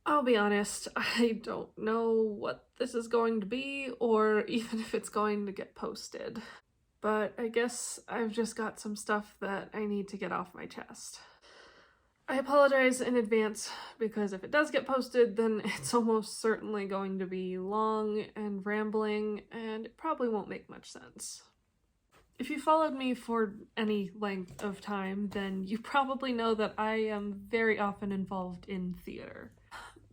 I'll be honest, I don't know what this is going to be or even if it's going to get posted. But I guess I've just got some stuff that I need to get off my chest. I apologize in advance because if it does get posted, then it's almost certainly going to be long and rambling, and it probably won't make much sense. If you followed me for any length of time, then you probably know that I am very often involved in theater.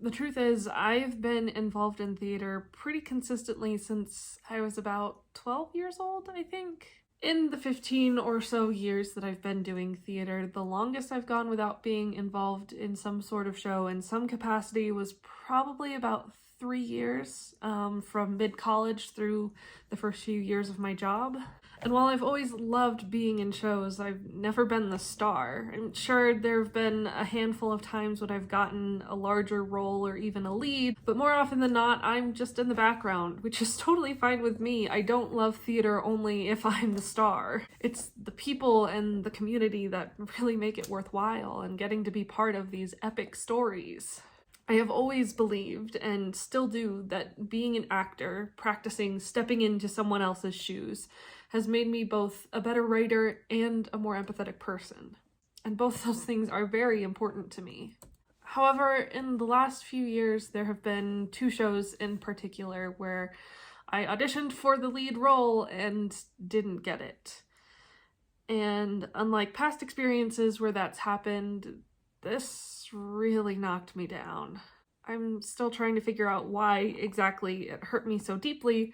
The truth is, I've been involved in theater pretty consistently since I was about 12 years old, I think. In the 15 or so years that I've been doing theater, the longest I've gone without being involved in some sort of show in some capacity was probably about 3 years, from mid-college through the first few years of my job. And while I've always loved being in shows, I've never been the star. I'm sure there have been a handful of times when I've gotten a larger role or even a lead, but more often than not, I'm just in the background, which is totally fine with me. I don't love theater only if I'm the star. It's the people and the community that really make it worthwhile, and getting to be part of these epic stories. I have always believed, and still do, that being an actor, practicing stepping into someone else's shoes, has made me both a better writer and a more empathetic person. And both those things are very important to me. However, in the last few years, there have been two shows in particular where I auditioned for the lead role and didn't get it. And unlike past experiences where that's happened, this really knocked me down. I'm still trying to figure out why exactly it hurt me so deeply,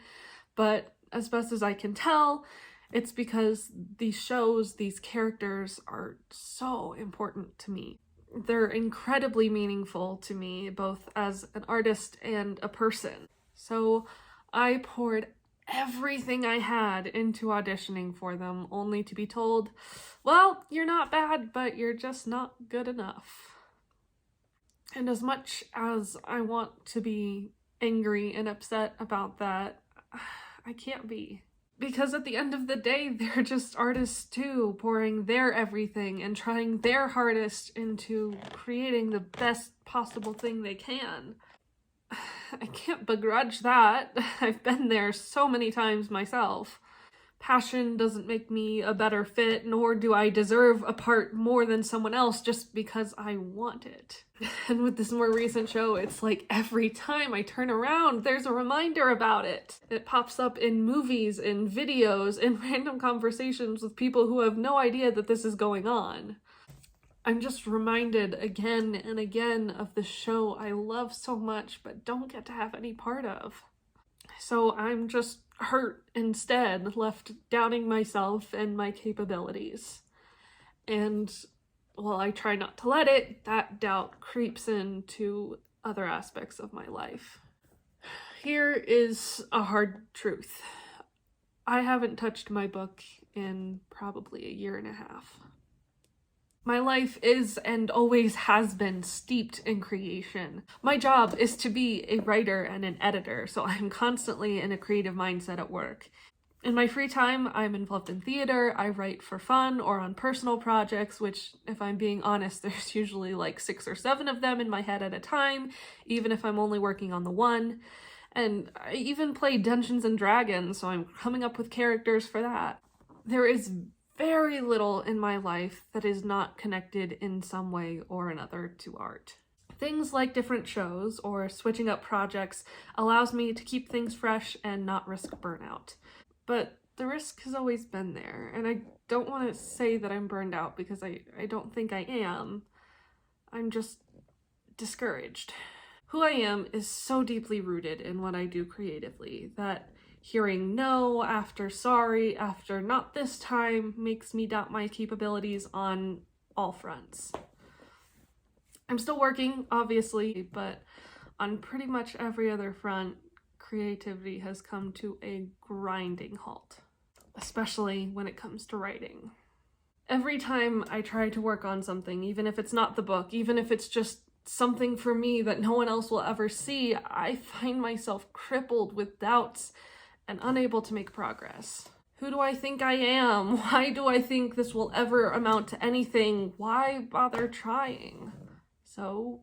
but as best as I can tell, it's because these shows, these characters are so important to me. They're incredibly meaningful to me, both as an artist and a person. So I poured everything I had into auditioning for them, only to be told, well, you're not bad, but you're just not good enough. And as much as I want to be angry and upset about that, I can't be. Because at the end of the day, they're just artists too, pouring their everything and trying their hardest into creating the best possible thing they can. I can't begrudge that. I've been there so many times myself. Passion doesn't make me a better fit, nor do I deserve a part more than someone else just because I want it. And with this more recent show, it's like every time I turn around, there's a reminder about it. It pops up in movies, in videos, in random conversations with people who have no idea that this is going on. I'm just reminded again and again of the show I love so much but don't get to have any part of. So I'm just hurt instead, left doubting myself and my capabilities. And while I try not to let it, that doubt creeps into other aspects of my life. Here is a hard truth. I haven't touched my book in probably a year and a half. My life is and always has been steeped in creation. My job is to be a writer and an editor, so I'm constantly in a creative mindset at work. In my free time, I'm involved in theater. I write for fun or on personal projects, which, if I'm being honest, there's usually like 6 or 7 of them in my head at a time, even if I'm only working on the one. And I even play Dungeons and Dragons, so I'm coming up with characters for that. There is very little in my life that is not connected in some way or another to art. Things like different shows or switching up projects allows me to keep things fresh and not risk burnout. But the risk has always been there, and I don't want to say that I'm burned out because I don't think I am. I'm just discouraged. Who I am is so deeply rooted in what I do creatively that hearing no after sorry after not this time makes me doubt my capabilities on all fronts. I'm still working, obviously, but on pretty much every other front, creativity has come to a grinding halt, especially when it comes to writing. Every time I try to work on something, even if it's not the book, even if it's just something for me that no one else will ever see, I find myself crippled with doubts and unable to make progress. Who do I think I am? Why do I think this will ever amount to anything? Why bother trying? So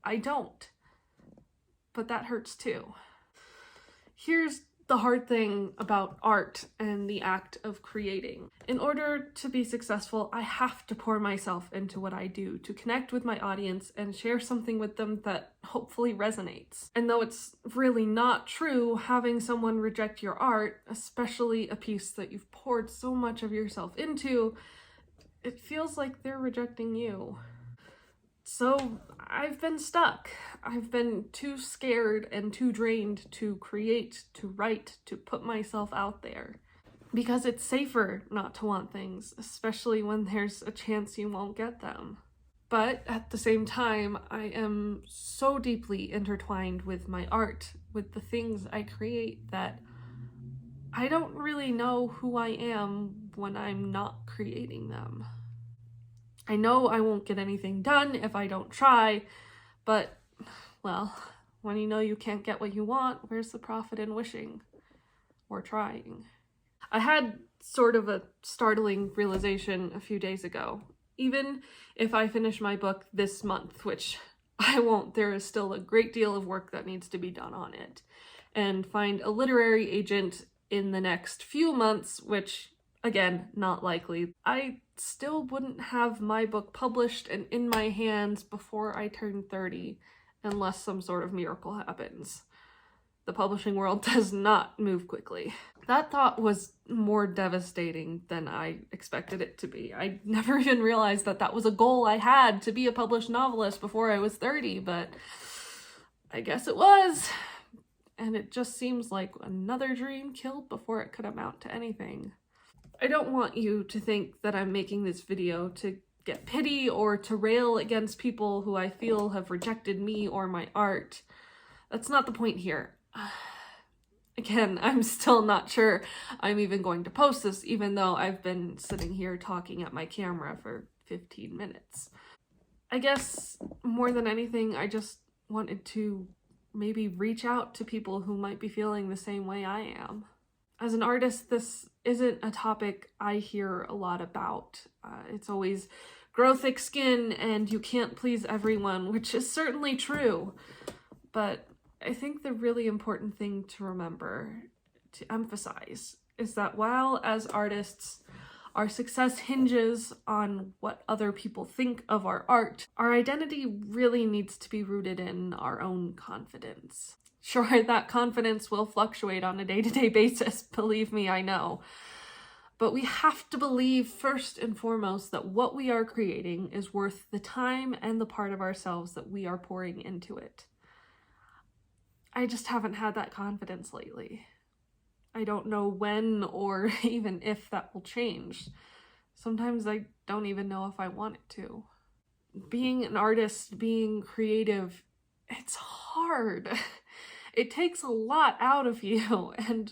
I don't. But that hurts too. Here's the hard thing about art and the act of creating. In order to be successful, I have to pour myself into what I do to connect with my audience and share something with them that hopefully resonates. And though it's really not true, having someone reject your art, especially a piece that you've poured so much of yourself into, it feels like they're rejecting you. So I've been stuck. I've been too scared and too drained to create, to write, to put myself out there. Because it's safer not to want things, especially when there's a chance you won't get them. But at the same time, I am so deeply intertwined with my art, with the things I create, that I don't really know who I am when I'm not creating them. I know I won't get anything done if I don't try, but, well, when you know you can't get what you want, where's the profit in wishing or trying? I had sort of a startling realization a few days ago. Even if I finish my book this month, which I won't, there is still a great deal of work that needs to be done on it, and find a literary agent in the next few months, which, again, not likely, I still wouldn't have my book published and in my hands before I turn 30, unless some sort of miracle happens. The publishing world does not move quickly. That thought was more devastating than I expected it to be. I never even realized that that was a goal I had, to be a published novelist before I was 30, but I guess it was. And it just seems like another dream killed before it could amount to anything. I don't want you to think that I'm making this video to get pity or to rail against people who I feel have rejected me or my art. That's not the point here. Again, I'm still not sure I'm even going to post this, even though I've been sitting here talking at my camera for 15 minutes. I guess more than anything, I just wanted to maybe reach out to people who might be feeling the same way I am. As an artist, this isn't a topic I hear a lot about. It's always grow thick skin and you can't please everyone, which is certainly true. But I think the really important thing to remember, to emphasize, is that while as artists, our success hinges on what other people think of our art, our identity really needs to be rooted in our own confidence. Sure, that confidence will fluctuate on a day-to-day basis, believe me, I know. But we have to believe first and foremost that what we are creating is worth the time and the part of ourselves that we are pouring into it. I just haven't had that confidence lately. I don't know when or even if that will change. Sometimes I don't even know if I want it to. Being an artist, being creative, it's hard. It takes a lot out of you, and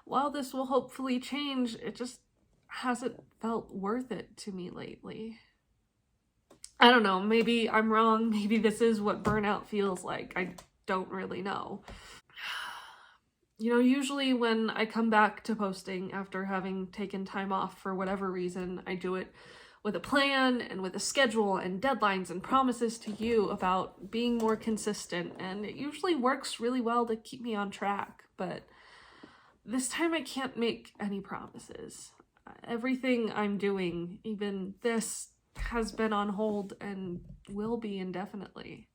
while this will hopefully change, it just hasn't felt worth it to me lately. I don't know, maybe I'm wrong, maybe this is what burnout feels like, I don't really know. You know, usually when I come back to posting after having taken time off for whatever reason, I do it with a plan and with a schedule and deadlines and promises to you about being more consistent, and it usually works really well to keep me on track, but this time I can't make any promises. Everything I'm doing, even this, has been on hold and will be indefinitely.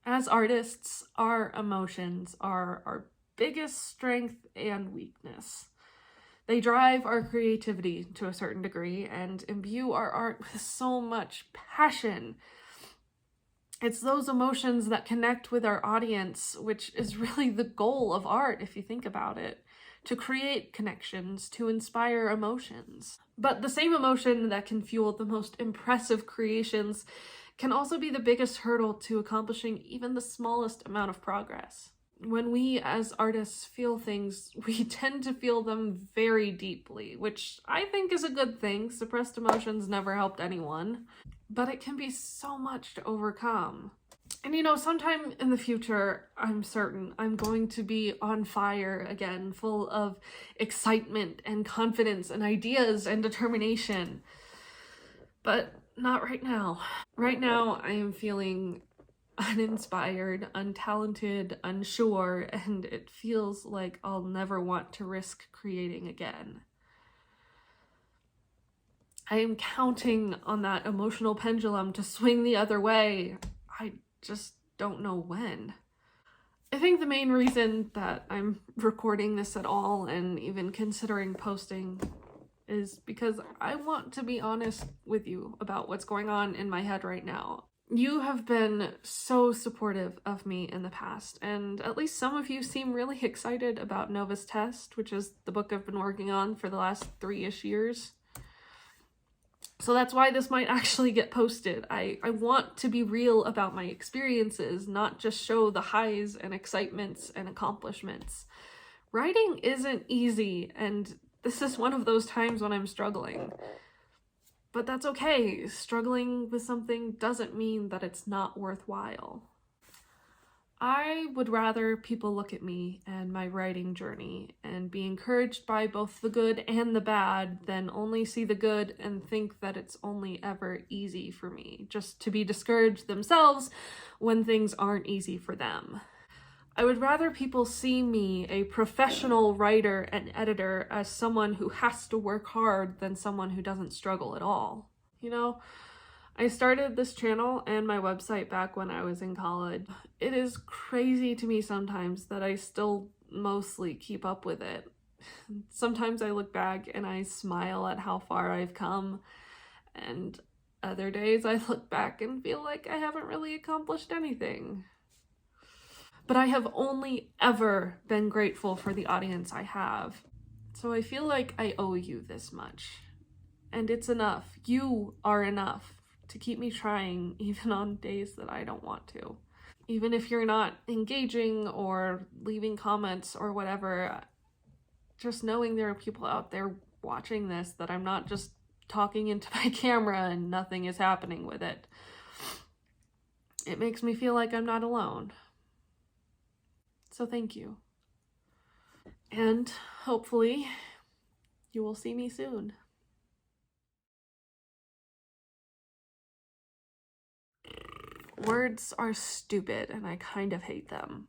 As artists, our emotions are our biggest strength and weakness. They drive our creativity to a certain degree and imbue our art with so much passion. It's those emotions that connect with our audience, which is really the goal of art, if you think about it, to create connections, to inspire emotions. But the same emotion that can fuel the most impressive creations can also be the biggest hurdle to accomplishing even the smallest amount of progress. When we as artists feel things, we tend to feel them very deeply, which I think is a good thing. Suppressed emotions never helped anyone, but it can be so much to overcome. And you know, sometime in the future, I'm certain I'm going to be on fire again, full of excitement and confidence and ideas and determination. But not right now. Right now, I am feeling uninspired, untalented, unsure, and it feels like I'll never want to risk creating again. I am counting on that emotional pendulum to swing the other way. I just don't know when. I think the main reason that I'm recording this at all and even considering posting is because I want to be honest with you about what's going on in my head right now. You have been so supportive of me in the past, and at least some of you seem really excited about Nova's Test, which is the book I've been working on for the last 3-ish years. So that's why this might actually get posted. I want to be real about my experiences, not just show the highs and excitements and accomplishments. Writing isn't easy, and this is one of those times when I'm struggling. But that's okay. Struggling with something doesn't mean that it's not worthwhile. I would rather people look at me and my writing journey and be encouraged by both the good and the bad than only see the good and think that it's only ever easy for me, just to be discouraged themselves when things aren't easy for them. I would rather people see me, a professional writer and editor, as someone who has to work hard than someone who doesn't struggle at all. You know, I started this channel and my website back when I was in college. It is crazy to me sometimes that I still mostly keep up with it. Sometimes I look back and I smile at how far I've come, and other days I look back and feel like I haven't really accomplished anything. But I have only ever been grateful for the audience I have. So I feel like I owe you this much. And it's enough. You are enough to keep me trying even on days that I don't want to. Even if you're not engaging or leaving comments or whatever, just knowing there are people out there watching this, that I'm not just talking into my camera and nothing is happening with it. It makes me feel like I'm not alone. So thank you. And hopefully you will see me soon. Words are stupid and I kind of hate them.